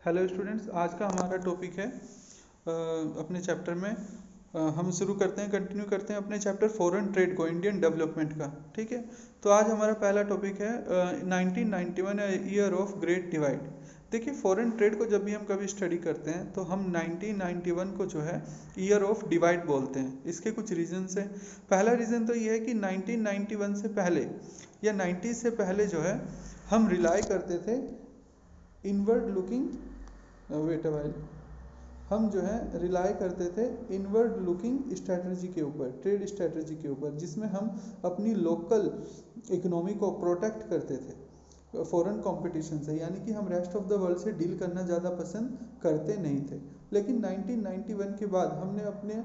Hello students, आज का हमारा टॉपिक है अपने चैप्टर में हम शुरू करते हैं, कंटिन्यू करते हैं अपने चैप्टर फॉरेन ट्रेड को, इंडियन डेवलपमेंट का। ठीक है, तो आज हमारा पहला टॉपिक है 1991 ईयर ऑफ ग्रेट डिवाइड। देखिए, फॉरेन ट्रेड को जब भी हम कभी स्टडी करते हैं तो हम 1991 को जो है ईयर ऑफ डिवाइड बोलते हैं। इसके कुछ रीजंस है। पहला रीज़न तो ये है कि 1991 से पहले या 90 से पहले जो है हम रिलाई करते थे इनवर्ड लुकिंग वेट वाइल हम जो है रिलाई करते थे इनवर्ड लुकिंग स्ट्रैटेजी के ऊपर, ट्रेड स्ट्रैटेजी के ऊपर, जिसमें हम अपनी लोकल इकोनॉमी को प्रोटेक्ट करते थे फॉरेन कंपटीशन से। यानी कि हम रेस्ट ऑफ द वर्ल्ड से डील करना ज़्यादा पसंद करते नहीं थे। लेकिन 1991 के बाद हमने अपने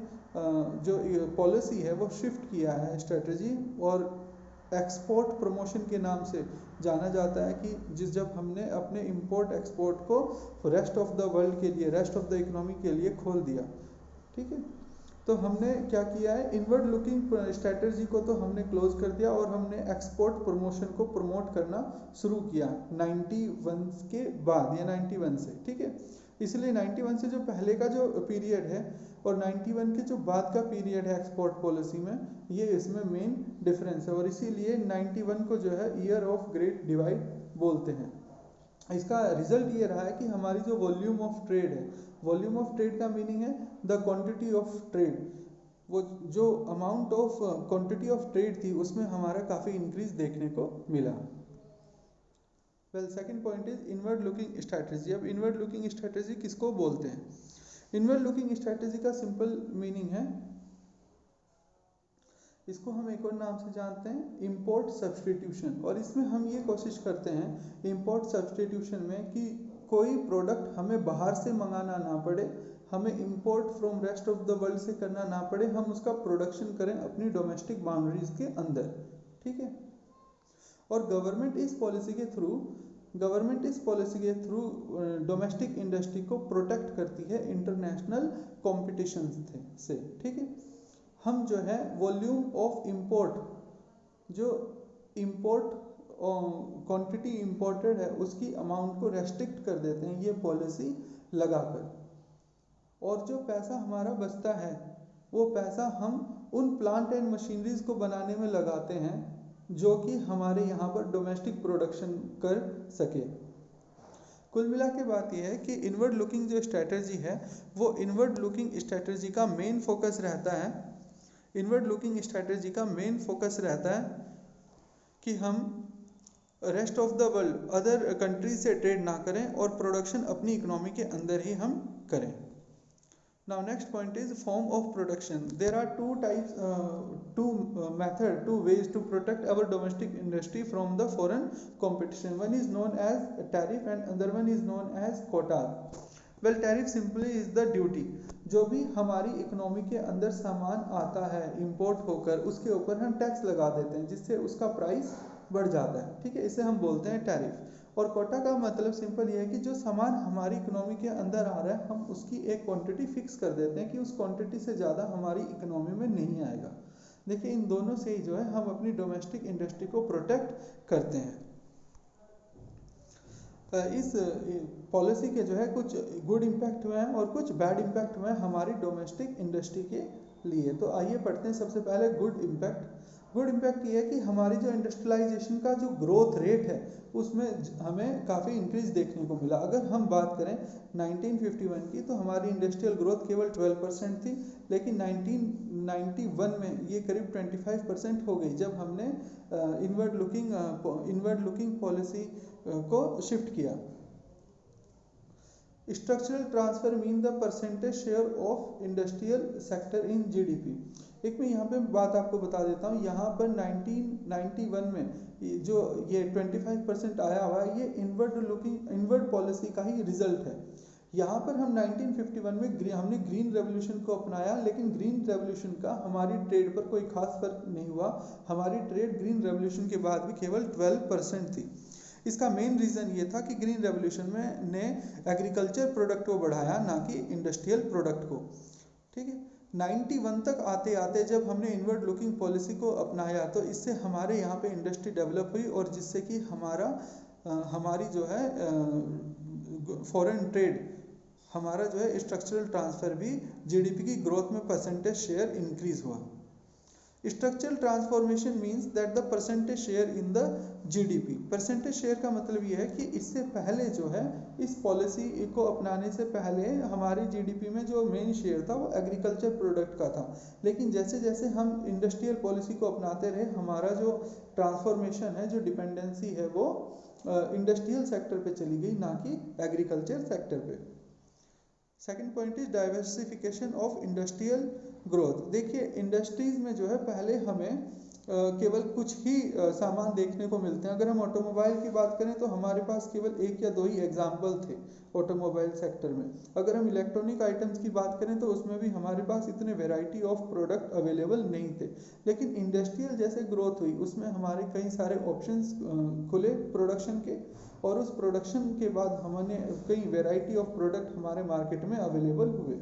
जो पॉलिसी है वो शिफ्ट किया है स्ट्रैटेजी, और एक्सपोर्ट प्रमोशन के नाम से जाना जाता है कि जब हमने अपने इंपोर्ट एक्सपोर्ट को रेस्ट ऑफ द वर्ल्ड के लिए, रेस्ट ऑफ द इकोनॉमी के लिए खोल दिया। ठीक है, तो हमने क्या किया है, इनवर्ड लुकिंग स्ट्रैटेजी को तो हमने क्लोज कर दिया और हमने एक्सपोर्ट प्रमोशन को प्रमोट करना शुरू किया 91 के बाद या 91 से। ठीक है, इसलिए 91 से जो पहले का जो पीरियड है और 91 के जो बाद का पीरियड है एक्सपोर्ट पॉलिसी में, ये इसमें मेन डिफरेंस है, और इसीलिए 91 को जो है ईयर ऑफ ग्रेट डिवाइड बोलते हैं। इसका रिजल्ट ये रहा है कि हमारी जो वॉल्यूम ऑफ ट्रेड है, वॉल्यूम ऑफ ट्रेड का मीनिंग है द क्वांटिटी ऑफ ट्रेड, वो जो amount of quantity of trade थी उसमें हमारा काफ़ी इंक्रीज देखने को मिला। Well, second point is inward looking strategy. अब इनवर्ड लुकिंग स्ट्रैटेजी किसको बोलते हैं? इनवर्ड लुकिंग स्ट्रैटेजी का सिंपल मीनिंग है, इसको हम एक और नाम से जानते हैं इंपोर्ट सब्सटीट्यूशन। और इसमें हम ये कोशिश करते हैं इंपोर्ट सब्सटीट्यूशन में कि कोई प्रोडक्ट हमें बाहर से मंगाना ना पड़े, हमें import from rest of the world से करना ना पड़े, हम उसका प्रोडक्शन करें अपनी डोमेस्टिक बाउंड्रीज के अंदर। ठीक है, और गवर्नमेंट इस पॉलिसी के थ्रू डोमेस्टिक इंडस्ट्री को प्रोटेक्ट करती है इंटरनेशनल कॉम्पिटिशन से। ठीक है, हम जो है वॉल्यूम ऑफ इंपोर्ट, जो इंपोर्ट क्वांटिटी इंपोर्टेड है उसकी अमाउंट को रेस्ट्रिक्ट कर देते हैं ये पॉलिसी लगाकर, और जो पैसा हमारा बचता है वो पैसा हम उन प्लांट एंड मशीनरीज को बनाने में लगाते हैं जो कि हमारे यहाँ पर डोमेस्टिक प्रोडक्शन कर सके। कुल मिला के बात यह है कि इनवर्ड लुकिंग जो स्ट्रैटेजी है वो इनवर्ड लुकिंग स्ट्रैटेजी का मेन फोकस रहता है, इनवर्ड लुकिंग स्ट्रैटेजी का मेन फोकस रहता है कि हम rest of the world other countries से ट्रेड ना करें और प्रोडक्शन अपनी इकोनॉमी के अंदर ही हम करें। Now next point is form of production. There are two ways to protect our domestic industry from the foreign competition. One is known as tariff and other one is known as quota. Well, tariff simply is the duty. जो भी हमारी economy के अंदर सामान आता है import होकर, उसके ऊपर हम टैक्स लगा देते हैं जिससे उसका प्राइस बढ़ जाता है। ठीक है, इसे हम बोलते हैं टैरिफ। और कोटा का मतलब सिंपल ये है कि जो सामान हमारी इकोनॉमी के अंदर आ रहा है हम उसकी एक क्वांटिटी फिक्स कर देते हैं कि उस क्वांटिटी से ज़्यादा हमारी इकोनॉमी में नहीं आएगा। देखिए, इन दोनों से ही जो है हम अपनी डोमेस्टिक इंडस्ट्री को प्रोटेक्ट करते हैं। इस पॉलिसी के जो है कुछ गुड इम्पैक्ट हुए हैं और कुछ बैड इम्पैक्ट हुए हैं हमारी डोमेस्टिक इंडस्ट्री के लिए। तो आइए पढ़ते हैं सबसे पहले गुड इम्पैक्ट। गुड इम्पैक्ट ये है कि हमारी जो इंडस्ट्रियलाइजेशन का जो ग्रोथ रेट है उसमें हमें काफ़ी इंक्रीज देखने को मिला। अगर हम बात करें 1951 की तो हमारी इंडस्ट्रियल ग्रोथ केवल 12% थी, लेकिन 1991 में ये करीब 25% हो गई जब हमने इनवर्ड लुकिंग पॉलिसी को शिफ्ट किया। Structural transfer mean the percentage share of industrial sector in GDP. एक मैं यहाँ पे बात आपको बता देता हूँ, यहाँ पर 1991 में जो ये 25% आया हुआ है ये इनवर्ड पॉलिसी का ही रिजल्ट है। यहाँ पर हम 1951 में हमने ग्रीन रेवोल्यूशन को अपनाया, लेकिन ग्रीन रेवोल्यूशन का हमारी ट्रेड पर कोई खास फर्क नहीं हुआ। हमारी ट्रेड ग्रीन रेवोल्यूशन के बाद भी केवल 12% थी। इसका मेन रीज़न ये था कि ग्रीन रेवोल्यूशन में ने एग्रीकल्चर प्रोडक्ट को बढ़ाया, ना कि इंडस्ट्रियल प्रोडक्ट को। ठीक है, 91 तक आते आते जब हमने इनवर्ड लुकिंग पॉलिसी को अपनाया तो इससे हमारे यहाँ पे इंडस्ट्री डेवलप हुई, और जिससे कि हमारी जो है फॉरेन ट्रेड, हमारा जो है स्ट्रक्चरल ट्रांसफर भी जीडीपी की ग्रोथ में परसेंटेज शेयर इंक्रीज हुआ। Structural transformation means that the percentage share in the GDP. Percentage share का मतलब ये है कि इससे पहले जो है, इस पॉलिसी को अपनाने से पहले हमारी जीडीपी में जो मेन शेयर था वो एग्रीकल्चर प्रोडक्ट का था, लेकिन जैसे जैसे हम इंडस्ट्रियल पॉलिसी को अपनाते रहे, हमारा जो ट्रांसफॉर्मेशन है, जो डिपेंडेंसी है, वो इंडस्ट्रियल सेक्टर पे चली गई, ना कि एग्रीकल्चर सेक्टर पे। Second point is diversification of industrial growth. देखिए इंडस्ट्रीज में जो है पहले हमें केवल कुछ ही सामान देखने को मिलते हैं। अगर हम ऑटोमोबाइल की बात करें तो हमारे पास केवल एक या दो ही एग्जाम्पल थे ऑटोमोबाइल सेक्टर में। अगर हम इलेक्ट्रॉनिक आइटम्स की बात करें तो उसमें भी हमारे पास इतने वेराइटी ऑफ प्रोडक्ट अवेलेबल नहीं थे, लेकिन इंडस्ट्रियल जैसे ग्रोथ हुई उसमें हमारे कई सारे ऑप्शंस खुले प्रोडक्शन के, और उस प्रोडक्शन के बाद हमने कई वेराइटी ऑफ प्रोडक्ट हमारे मार्केट में अवेलेबल हुए।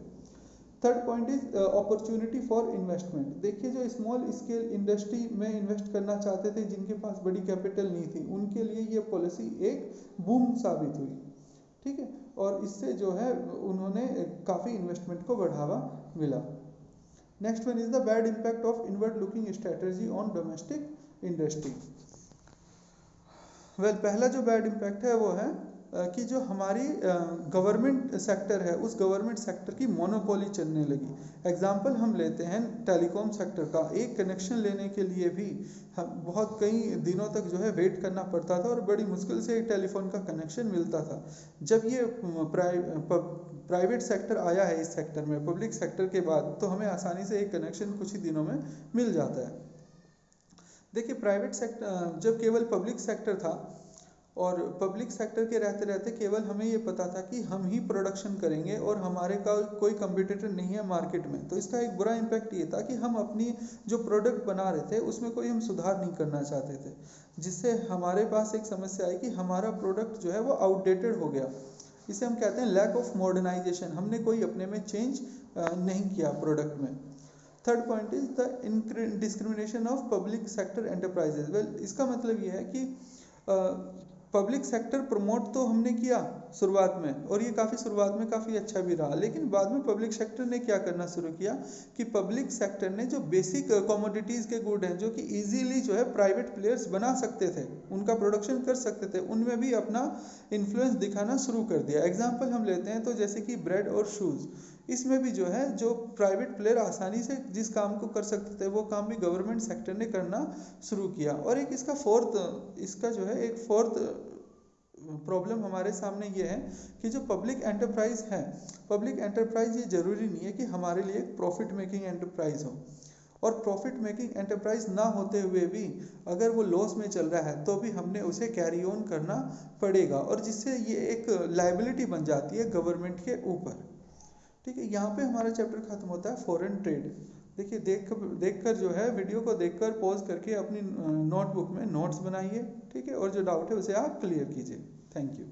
Third point is opportunity for investment. देखिए जो स्मॉल स्केल इंडस्ट्री में इन्वेस्ट करना चाहते थे, जिनके पास बड़ी कैपिटल नहीं थी, उनके लिए ये पॉलिसी एक बूम साबित हुई, ठीक है, और इससे जो है उन्होंने काफ़ी इन्वेस्टमेंट को बढ़ावा मिला। Next one is the bad impact of inward looking strategy on domestic industry. पहला जो बैड इम्पैक्ट है वो है कि जो हमारी गवर्नमेंट सेक्टर है, उस गवर्नमेंट सेक्टर की मोनोपोली चलने लगी। एग्जाम्पल हम लेते हैं टेलीकॉम सेक्टर का। एक कनेक्शन लेने के लिए भी हम बहुत कई दिनों तक जो है वेट करना पड़ता था और बड़ी मुश्किल से एक टेलीफोन का कनेक्शन मिलता था। जब ये प्राइवेट सेक्टर आया है इस सेक्टर में, पब्लिक सेक्टर के बाद, तो हमें आसानी से एक कनेक्शन कुछ ही दिनों में मिल जाता है। देखिए प्राइवेट सेक्टर जब केवल पब्लिक सेक्टर था, और पब्लिक सेक्टर के रहते रहते केवल हमें ये पता था कि हम ही प्रोडक्शन करेंगे और हमारे का कोई कंपटीटर नहीं है मार्केट में, तो इसका एक बुरा इम्पैक्ट ये था कि हम अपनी जो प्रोडक्ट बना रहे थे उसमें कोई हम सुधार नहीं करना चाहते थे, जिससे हमारे पास एक समस्या आई कि हमारा प्रोडक्ट जो है वो आउटडेटेड हो गया। इसे हम कहते हैं लैक ऑफ मॉडर्नाइजेशन। हमने कोई अपने में चेंज नहीं किया प्रोडक्ट में। Third point is the discrimination of public sector enterprises. इसका मतलब ये है कि पब्लिक सेक्टर प्रमोट तो हमने किया शुरुआत में, और ये शुरुआत में काफ़ी अच्छा भी रहा, लेकिन बाद में पब्लिक सेक्टर ने क्या करना शुरू किया कि पब्लिक सेक्टर ने जो बेसिक कमोडिटीज़ के गुड हैं, जो कि इजीली जो है प्राइवेट प्लेयर्स बना सकते थे, उनका प्रोडक्शन कर सकते थे, उनमें भी अपना इन्फ्लुएंस दिखाना शुरू कर दिया। एग्जाम्पल हम लेते हैं तो जैसे कि ब्रेड और शूज़, इसमें भी जो है जो प्राइवेट प्लेयर आसानी से जिस काम को कर सकते थे वो काम भी गवर्नमेंट सेक्टर ने करना शुरू किया। और एक इसका जो है एक फोर्थ प्रॉब्लम हमारे सामने ये है कि जो पब्लिक एंटरप्राइज है, पब्लिक एंटरप्राइज ये जरूरी नहीं है कि हमारे लिए एक प्रॉफिट मेकिंग एंटरप्राइज हो, और प्रॉफिट मेकिंग एंटरप्राइज ना होते हुए भी अगर वो लॉस में चल रहा है तो भी हमने उसे कैरी ऑन करना पड़ेगा, और जिससे ये एक लायबिलिटी बन जाती है गवर्नमेंट के ऊपर। ठीक है, यहाँ पे हमारा चैप्टर खत्म होता है फॉरेन ट्रेड। देखिए देखकर जो है वीडियो को देखकर पॉज करके अपनी नोटबुक में नोट्स बनाइए, ठीक है, और जो डाउट है उसे आप क्लियर कीजिए। Thank you.